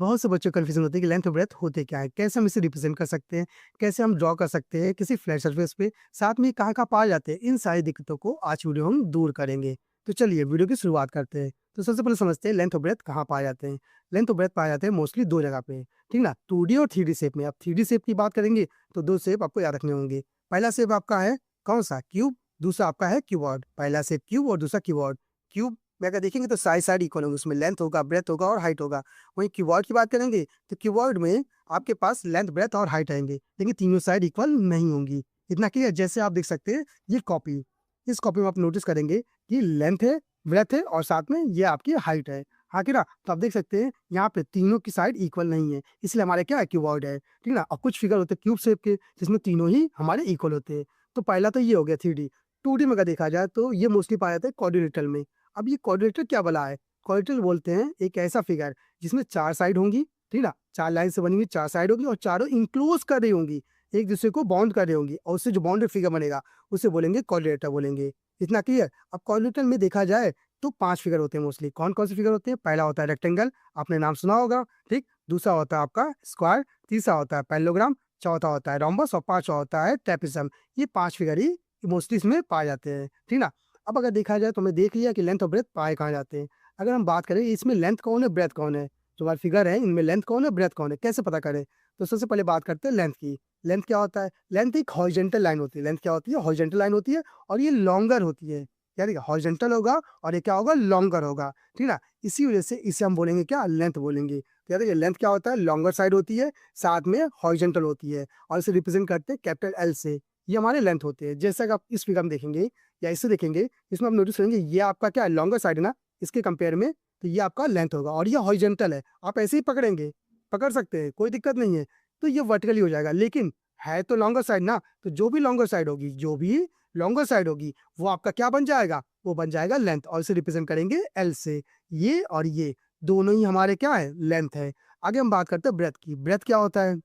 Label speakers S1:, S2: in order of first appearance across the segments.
S1: बहुत से बच्चों को कन्फ्यूजन होती है कि लेंथ और ब्रेथ होते क्या है, कैसे हम इसे रिप्रेजेंट कर सकते हैं, कैसे हम ड्रॉ कर सकते हैं किसी फ्लैट सरफेस पे, साथ में कहाँ-कहाँ पाए जाते हैं। इन सारी दिक्कतों को आज वीडियो हम दूर करेंगे। तो चलिए वीडियो की शुरुआत करते हैं। तो सबसे पहले समझते हैं लेंथ और ब्रेथ कहाँ पाए जाते हैं। लेंथ और ब्रेथ पाए जाते हैं मोस्टली 2 जगह पे, ठीक ना? 2D और 3D शेप में। अब 3D शेप की बात करेंगे तो 2 शेप आपको याद रखने होंगे। पहला शेप आपका है कौन-सा? क्यूब, दूसरा आपका है क्यूबॉइड। पहला शेप क्यूब और दूसरा क्यूबॉइड। क्यूब में अगर देखेंगे तो साइड-साइड इक्वल होंगे, उसमें लेंथ होगा, ब्रेथ होगा और हाइट होगा। वहीं क्यूबॉइड की बात करेंगे तो क्यूबॉइड में आपके पास लेंथ, ब्रेथ और हाइट आएँगे, लेकिन तीनों साइड इक्वल नहीं होंगी। इतना क्लियर? जैसे आप देख सकते हैं ये कॉपी, इस कॉपी में आप नोटिस करेंगे कि लेंथ है, ब्रेथ है और साथ में ये आपकी हाइट है। हाँ कि ना? तो आप देख सकते हैं यहाँ पे तीनों की साइड इक्वल नहीं है, इसलिए हमारा क्या है क्यूबॉइड है, ठीक ना? और कुछ फिगर होते हैं क्यूब शेप के जिसमें तीनों ही हमारे इक्वल होते हैं। तो पहला तो ये हो गया 3D। 2D में अगर देखा जाए तो ये मोस्टली पाया जाता है क्वाड्रिलेटरल में। अब ये क्वाड्रिलेटरल क्या भला है? क्वाड्रिलेटरल बोलते हैं एक ऐसा फिगर जिसमें 4 साइड होंगी, ठीक ना? 4 लाइन से बनी हुई 4 साइड होंगी और चारों इनक्लोज़ कर रही होंगी, एक-दूसरे को बाउंड कर रही होंगी और उससे जो बाउंडेड फिगर बनेगा, उसे बोलेंगे क्वाड्रिलेटरल बोलेंगे। इतना क्लियर? अब क्वाड्रिलेटरल में देखा जाए तो 5 फिगर होते हैं मोस्टली। कौन-कौन से फिगर होते हैं? पहला होता है रेक्टेंगल, आपने नाम सुना होगा, ठीक? दूसरा होता है आपका स्क्वायर, तीसरा होता है पैरेललोग्राम, चौथा होता है रोम्बस और पाँचवाँ होता है ट्रेपेज़ियम। ये 5 फिगर ही मोस्टली इसमें पाए जाते हैं, ठीक ना? अब अगर देखा जाए तो हमने देख लिया कि लेंथ और ब्रेथ पाए कहाँ जाते हैं। अगर हम बात करें इसमें लेंथ कौन है, ब्रेथ कौन है? जो हमारे फिगर है इनमें लेंथ कौन है, ब्रेथ कौन है? कैसे पता करें? तो सबसे पहले बात करते हैं लेंथ की। लेंथ क्या होता है? लेंथ एक हॉरिज़ॉन्टल लाइन होती है। लेंथ क्या होती है? हॉरिज़ॉन्टल लाइन होती है और ये लॉन्गर होती है। क्या देखिए हॉरिज़ॉन्टल होगा और ये क्या होगा? लॉन्गर होगा, ठीक ना? इसी वजह से इसे हम बोलेंगे क्या? लेंथ बोलेंगे। तो याद रखिए लेंथ क्या होता है? लॉन्गर साइड होती है, साथ में हॉरिज़ॉन्टल होती है और इसे रिप्रेज़ेंट करते हैं कैपिटल एल से। ये हमारे लेंथ होते हैं। जैसा कि आप इस फिगर में देखेंगे या इसे देखेंगे, इसमें आप नोटिस करेंगे ये आपका क्या है? लॉन्गर साइड है ना? इसके कंपेयर में तो ये आपका लेंथ होगा और ये हॉरिज़ॉन्टल है। आप ऐसे ही पकड़ेंगे, पकड़ सकते हैं, कोई दिक्कत नहीं है। तो ये वर्टिकली हो जाएगा, लेकिन है तो लॉन्गर साइड ना, तो जो भी लॉन्गर साइड होगी, वो आपका क्या बन जाएगा? वो बन जाएगा लेंथ और इसे रिप्रेज़ेंट करेंगे एल से। ये और ये दोनों ही हमारे क्या है? लेंथ है। आगे हम बात करते हैं ब्रेथ की। ब्रेथ क्या होता है?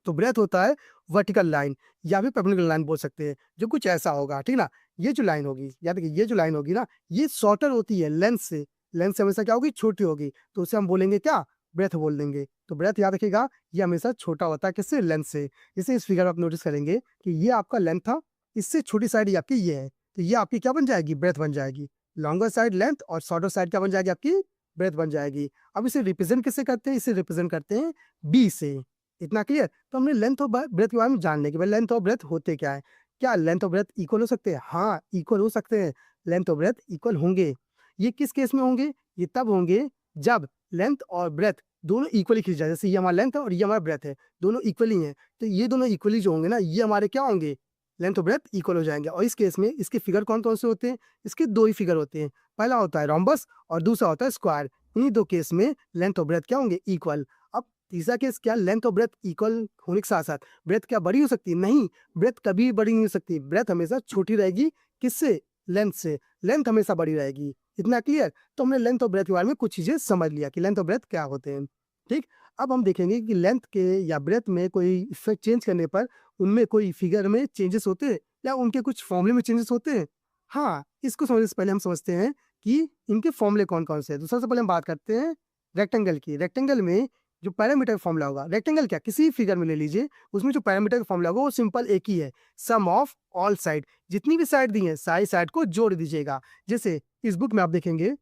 S1: तो ब्रेथ होता है वर्टिकल लाइन या फिर परपेंडिकुलर लाइन बोल सकते हैं, जो कुछ ऐसा होगा, ठीक ना? ये जो लाइन होगी, याद रखिए ये जो लाइन होगी ना, ये शॉर्टर होती है लेंथ से। लेंथ से हमेशा क्या होगी? छोटी होगी, तो उसे हम बोलेंगे क्या? ब्रेथ बोल देंगे। तो ब्रेथ याद रखिएगा, ये हमेशा छोटा होता है किससे? लेंथ से। जैसे इस फिगर में आप नोटिस करेंगे कि ये आपका लेंथ था, इससे छोटी साइड ये आपकी ये है, तो ये आपकी क्या बन जाएगी? ब्रेथ बन जाएगी। लॉन्गर साइड लेंथ और शॉर्टर साइड क्या बन जाएगी आपकी? ब्रेथ बन जाएगी। अब इसे रिप्रेज़ेंट किससे करते हैं? इसे रिप्रेज़ेंट करते हैं बी से। इतना क्लियर? तो हमने लेंथ और ब्रेथ के बारे में जान लिया कि भाई लेंथ और ब्रेथ होते क्या है। क्या लेंथ और ब्रेथ इक्वल हो सकते हैं? हाँ, इक्वल हो सकते हैं। लेंथ और ब्रेथ इक्वल होंगे। ये किस केस में होंगे? ये तब होंगे जब लेंथ और ब्रेथ दोनों इक्वली खींचे जाए। जैसे ये हमारा लेंथ है और ये हमारा ब्रेथ है, दोनों इक्वली हैं। तो ये दोनों इक्वली जो होंगे ना, ये हमारे क्या होंगे? लेंथ और ब्रेथ इक्वल हो जाएँगे और इस केस में इसके फिगर कौन-कौन से होते हैं? इसके 2 ही फिगर होते हैं। पहला होता है रोम्बस और दूसरा होता है स्क्वायर। इन्हीं 2 केस में लेंथ और ब्रेथ क्या होंगे? इक्वल। अब तीसरा केस क्या? लेंथ और ब्रेथ इक्वल होने के साथ-साथ ब्रेथ क्या बड़ी हो सकती है? नहीं, ब्रेथ कभी बड़ी नहीं हो सकती। ब्रेथ हमेशा छोटी रहेगी, किससे? लेंथ से। लेंथ हमेशा बड़ी रहेगी। इतना क्लियर? तो हमने लेंथ और ब्रेथ के बारे में कुछ चीज़ें समझ लिया कि लेंथ और ब्रेथ क्या होते हैं, ठीक? अब हम देखेंगे कि लेंथ के या ब्रेथ में कोई इफ़ेक्ट चेंज करने पर उनमें कोई फिगर में चेंजेस होते हैं या उनके कुछ फ़ॉर्मूले में चेंजेस होते हैं? हाँ, इसको समझने से पहले हम समझते हैं कि इनके फ़ॉर्मूले कौन-कौन से हैं। तो सबसे पहले हम बात करते हैं रेक्टेंगल की। रेक्टेंगल में जो पैरामीटर का फॉर्मूला होगा, रेक्टेंगल क्या किसी फिगर में ले लीजिए, उसमें जो पैरामीटर का फॉर्मूला होगा वो सिंपल एक ही है, सम ऑफ ऑल साइड। जितनी भी साइड दी हैं, सारी साइड को जोड़ दीजिएगा। जैसे इस बुक में आप देखेंगे,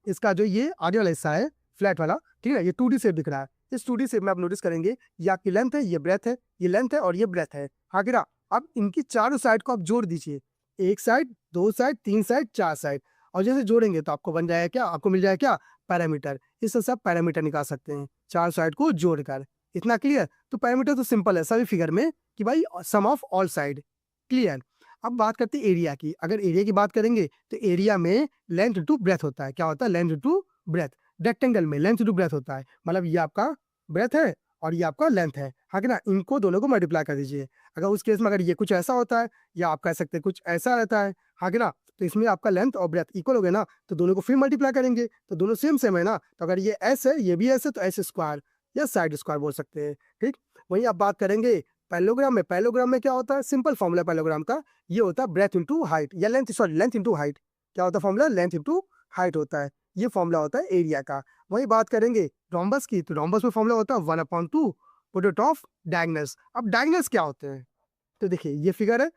S1: इसका जो ये आगे वाला हिस्सा है, फ्लैट वाला, ठीक है? ये 2D शेप दिख रहा है। इस 2D शेप में आप नोटिस करेंगे, ये आपकी लेंथ है, ये ब्रेथ है, ये लेंथ है और ये ब्रेथ है। आगे अब इनकी चारों साइड को आप जोड़ दीजिए। 1 साइड, 2 साइड, 3 साइड, 4 साइड और जैसे जोड़ेंगे तो आपको बन जाएगा क्या? आपको मिल जाएगा क्या? पैरामीटर। इससे से आप पैरामीटर निकाल सकते हैं, 4 साइड को जोड़कर। इतना क्लियर? तो पैरामीटर तो सिंपल है सभी फिगर में कि भाई सम ऑफ ऑल साइड, क्लियर? अब बात करते हैं एरिया की। अगर एरिया की बात करेंगे तो एरिया में लेंथ इंटू ब्रेथ होता है। क्या होता है? Length into breadth. रेक्टेंगल में लेंथ इंटू ब्रेथ होता है। मतलब ये आपका ब्रेथ है और ये आपका लेंथ है। हाँ कि ना? इनको दोनों को मल्टीप्लाई कर दीजिए। अगर उस केस में अगर ये कुछ ऐसा होता है या आप कह सकते हैं कुछ ऐसा रहता है, हाँ कि ना? तो इसमें आपका लेंथ और ब्रेथ इक्वल हो गए ना, तो दोनों को फिर मल्टीप्लाई करेंगे, तो दोनों सेम-सेम है ना? तो अगर ये एस है, ये भी एस है, तो एस स्क्वायर या साइड स्क्वायर बोल सकते हैं, ठीक? वहीं आप बात करेंगे पैरेललोग्राम में। पैरेललोग्राम में क्या होता है? सिंपल फॉर्मूला है पैरेललोग्राम का। ये होता है ब्रेथ इंटू हाइट या लेंथ इंटू हाइट। क्या होता है फॉर्मूला? लेंथ इंटू हाइट होता है। ये फॉर्मूला होता है एरिया का। वहीं बात करेंगे रोम्बस की, तो रोम्बस में फॉर्मूला होता है 1/2 प्रोडक्ट ऑफ डायगोनल्स। अब डायगोनल्स क्या होते हैं? तो देखिए ये फिगर है,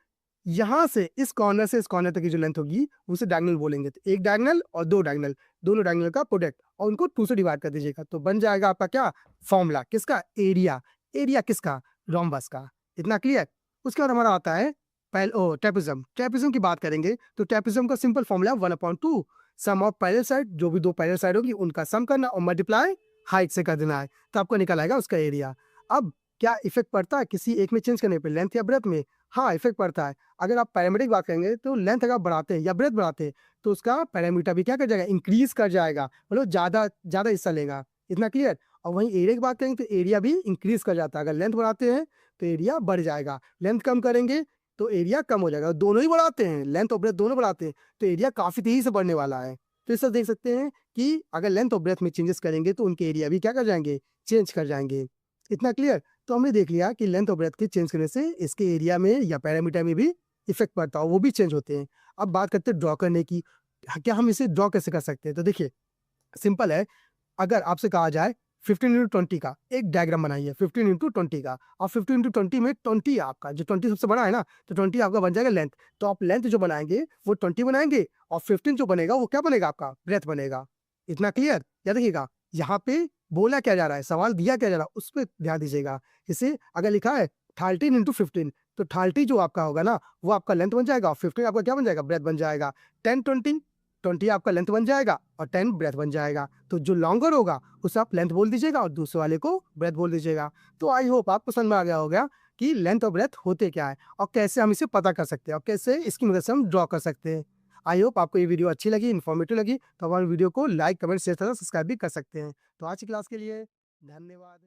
S1: यहाँ से इस कॉर्नर से इस कॉर्नर तक की जो लेंथ होगी उसे डायगोनल बोलेंगे। तो एक डायगोनल और दो डायगोनल, दोनों डायगोनल का प्रोडक्ट, और उनको 2 से डिवाइड कर दीजिएगा तो बन जाएगा आपका क्या? फॉर्मूला किसका? एरिया। एरिया किसका? रोम्बस का। इतना क्लियर? उसके बाद हमारा आता है ट्रेपेजियम। ट्रेपेजियम की बात करेंगे तो ट्रेपेजियम का simple formula 1/2 sum of parallel side, जो भी दो पैरेलल साइड होगी उनका सम करना और मल्टीप्लाई हाइट से कर देना है, तो आपको निकल आएगा उसका एरिया। अब क्या इफेक्ट पड़ता है किसी एक में चेंज करने पे, लेंथ या ब्रेथ में? हाँ, इफेक्ट पड़ता है। अगर आप पैरामीटर की बात करेंगे तो लेंथ अगर आप बढ़ाते हैं या ब्रेथ बढ़ाते हैं तो उसका पैरामीटर भी क्या कर जाएगा? इंक्रीज कर जाएगा, मतलब ज़्यादा ज़्यादा हिस्सा लेगा। इतना क्लियर? और वहीं एरिया की बात करेंगे तो एरिया भी इंक्रीज कर जाता है। अगर लेंथ बढ़ाते हैं तो एरिया बढ़ जाएगा, लेंथ कम करेंगे तो एरिया कम हो जाएगा। दोनों ही बढ़ाते हैं, लेंथ और ब्रेथ दोनों बढ़ाते हैं, तो एरिया काफ़ी तेज़ी से बढ़ने वाला है। तो इससे देख सकते हैं कि अगर लेंथ और ब्रेथ में चेंजेस करेंगे तो उनके एरिया भी क्या कर जाएँगे? चेंज कर जाएँगे। इतना क्लियर? तो हमने देख लिया कि लेंथ और ब्रेथ के चेंज करने से इसके एरिया में या पैरामीटर में भी इफेक्ट पड़ता है, वो भी चेंज होते हैं। अब बात करते हैं ड्रॉ करने की। क्या हम इसे ड्रॉ कैसे कर सकते हैं? तो देखिए सिंपल है, अगर आपसे कहा जाए 15x20 का एक डायग्राम बनाइए, 15x20 का, और 15x20 में 20 है आपका, जो 20 सबसे बड़ा है ना, तो 20 आपका बन जाएगा लेंथ। तो आप लेंथ जो बनाएँगे वो 20 बनाएँगे और 15 जो बनेगा वो क्या बनेगा आपका? ब्रेथ बनेगा। इतना क्लियर? याद रखिएगा, यहाँ पे बोला क्या जा रहा है, सवाल दिया क्या जा रहा है, उस पे ध्यान दीजिएगा। जैसे अगर लिखा है 13x15, तो 30 जो आपका होगा ना, वो आपका लेंथ बन जाएगा और 15 आपका क्या बन जाएगा? ब्रेथ बन जाएगा। 10-20, 20 आपका लेंथ बन जाएगा और 10 ब्रेथ बन जाएगा। तो जो लॉन्गर होगा उसे आप लेंथ बोल दीजिएगा और दूसरे वाले को ब्रेथ बोल दीजिएगा। तो आई होप आपको समझ में आ गया होगा कि लेंथ और ब्रेथ होते क्या है और कैसे हम इसे पता कर सकते हैं और कैसे इसकी मदद से हम ड्रॉ कर सकते हैं। आई होप आपको ये वीडियो अच्छी लगी, इन्फॉर्मेटिव लगी, तो हमारे वीडियो को लाइक, कमेंट, शेयर तथा सब्सक्राइब भी कर सकते हैं। तो आज की क्लास के लिए धन्यवाद।